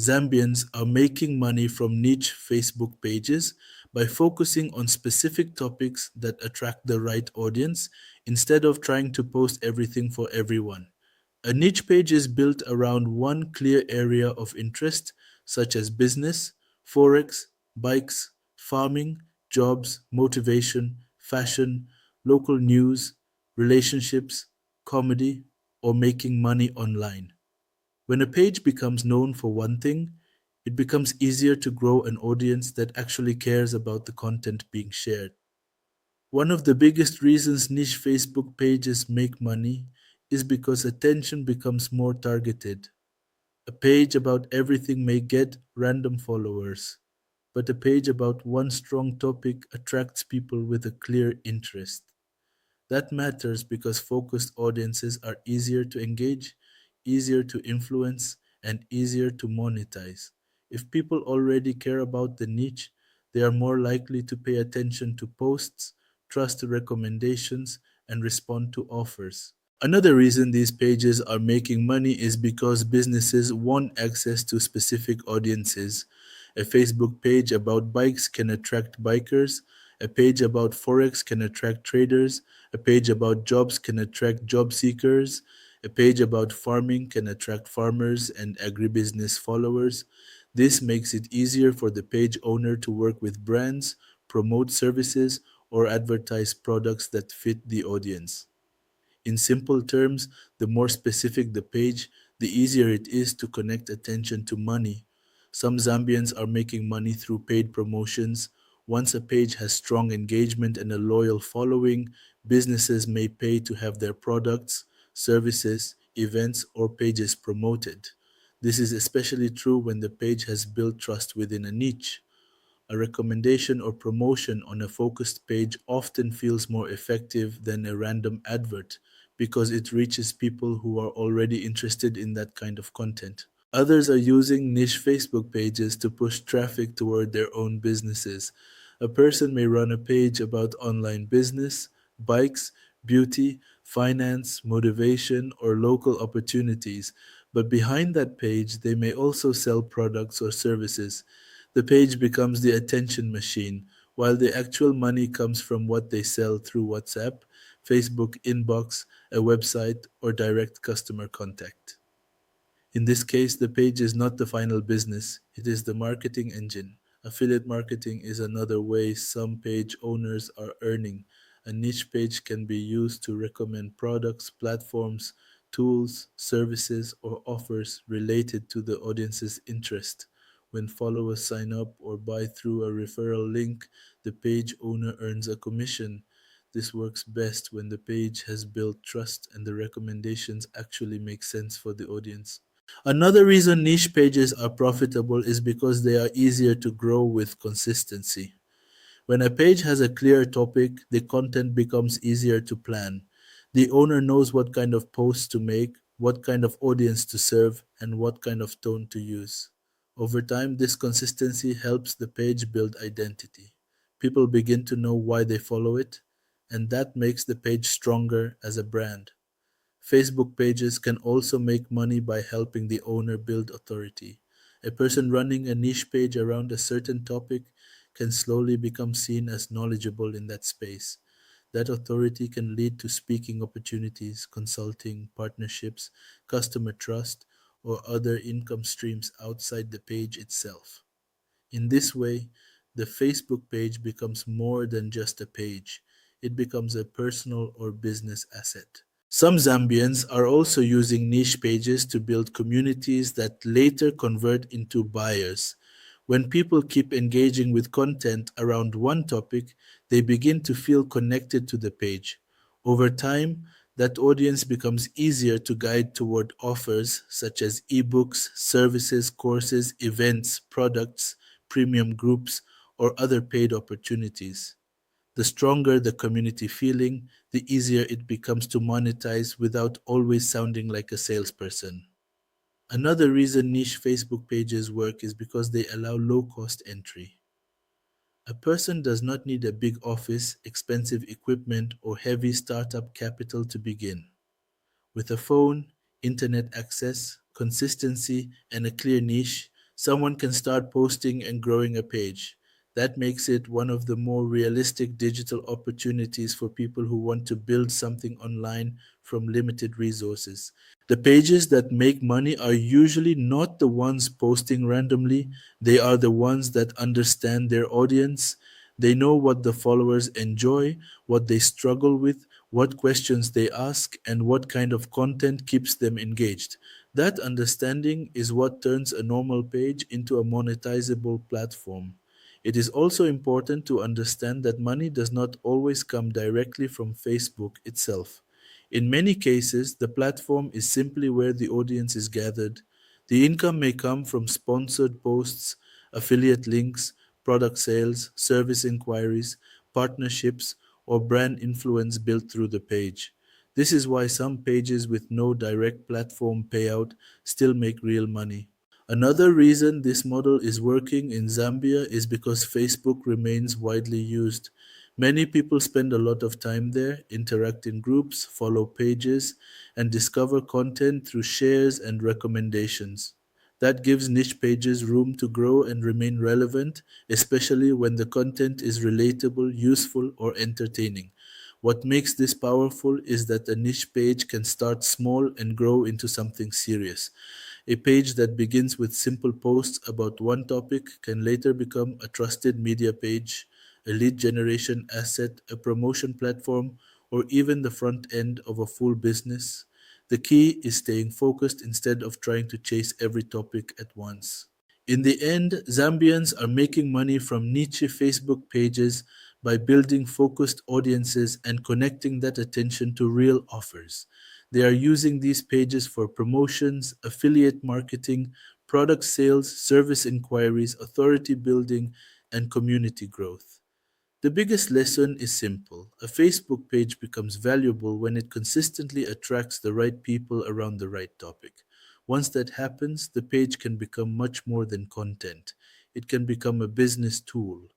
Zambians are making money from niche Facebook pages by focusing on specific topics that attract the right audience instead of trying to post everything for everyone. A niche page is built around one clear area of interest, such as business, forex, bikes, farming, jobs, motivation, fashion, local news, relationships, comedy, or making money online. When a page becomes known for one thing, it becomes easier to grow an audience that actually cares about the content being shared. One of the biggest reasons niche Facebook pages make money is because attention becomes more targeted. A page about everything may get random followers, but a page about one strong topic attracts people with a clear interest. That matters because focused audiences are easier to engage, easier to influence, and easier to monetize. If people already care about the niche, they are more likely to pay attention to posts, trust recommendations, and respond to offers. Another reason these pages are making money is because businesses want access to specific audiences. A Facebook page about bikes can attract bikers, a page about Forex can attract traders, a page about jobs can attract job seekers, a page about farming can attract farmers and agribusiness followers. This makes it easier for the page owner to work with brands, promote services, or advertise products that fit the audience. In simple terms, the more specific the page, the easier it is to connect attention to money. Some Zambians are making money through paid promotions. Once a page has strong engagement and a loyal following, businesses may pay to have their products, services, events, or pages promoted. This is especially true when the page has built trust within a niche. A recommendation or promotion on a focused page often feels more effective than a random advert because it reaches people who are already interested in that kind of content. Others are using niche Facebook pages to push traffic toward their own businesses. A person may run a page about online business, bikes, beauty, finance, motivation, or local opportunities, but behind that page, they may also sell products or services. The page becomes the attention machine, while the actual money comes from what they sell through WhatsApp, Facebook inbox, a website, or direct customer contact. In this case, the page is not the final business, it is the marketing engine. Affiliate marketing is another way some page owners are earning. A niche page can be used to recommend products, platforms, tools, services, or offers related to the audience's interest. When followers sign up or buy through a referral link, the page owner earns a commission. This works best when the page has built trust and the recommendations actually make sense for the audience. Another reason niche pages are profitable is because they are easier to grow with consistency. When a page has a clear topic, the content becomes easier to plan. The owner knows what kind of posts to make, what kind of audience to serve, and what kind of tone to use. Over time, this consistency helps the page build identity. People begin to know why they follow it, and that makes the page stronger as a brand. Facebook pages can also make money by helping the owner build authority. A person running a niche page around a certain topic can slowly become seen as knowledgeable in that space. That authority can lead to speaking opportunities, consulting, partnerships, customer trust, or other income streams outside the page itself. In this way, the Facebook page becomes more than just a page, it becomes a personal or business asset. Some Zambians are also using niche pages to build communities that later convert into buyers. When people keep engaging with content around one topic, they begin to feel connected to the page. Over time, that audience becomes easier to guide toward offers such as ebooks, services, courses, events, products, premium groups, or other paid opportunities. The stronger the community feeling, the easier it becomes to monetize without always sounding like a salesperson. Another reason niche Facebook pages work is because they allow low cost entry. A person does not need a big office, expensive equipment, or heavy startup capital to begin. With a phone, internet access, consistency, and a clear niche, Someone can start posting and growing a page. That makes it one of the more realistic digital opportunities for people who want to build something online from limited resources. The pages that make money are usually not the ones posting randomly, they are the ones that understand their audience. They know what the followers enjoy, what they struggle with, what questions they ask, and what kind of content keeps them engaged. That understanding is what turns a normal page into a monetizable platform. It is also important to understand that money does not always come directly from Facebook itself. In many cases, the platform is simply where the audience is gathered. The income may come from sponsored posts, affiliate links, product sales, service inquiries, partnerships, or brand influence built through the page. This is why some pages with no direct platform payout still make real money. Another reason this model is working in Zambia is because Facebook remains widely used. Many people spend a lot of time there, interact in groups, follow pages, and discover content through shares and recommendations. That gives niche pages room to grow and remain relevant, especially when the content is relatable, useful, or entertaining. What makes this powerful is that a niche page can start small and grow into something serious. A page that begins with simple posts about one topic can later become a trusted media page, a lead generation asset, a promotion platform, or even the front end of a full business. The key is staying focused instead of trying to chase every topic at once. In the end, Zambians are making money from niche Facebook pages by building focused audiences and connecting that attention to real offers. They are using these pages for promotions, affiliate marketing, product sales, service inquiries, authority building, and community growth. The biggest lesson is simple. A Facebook page becomes valuable when it consistently attracts the right people around the right topic. Once that happens, the page can become much more than content. It can become a business tool.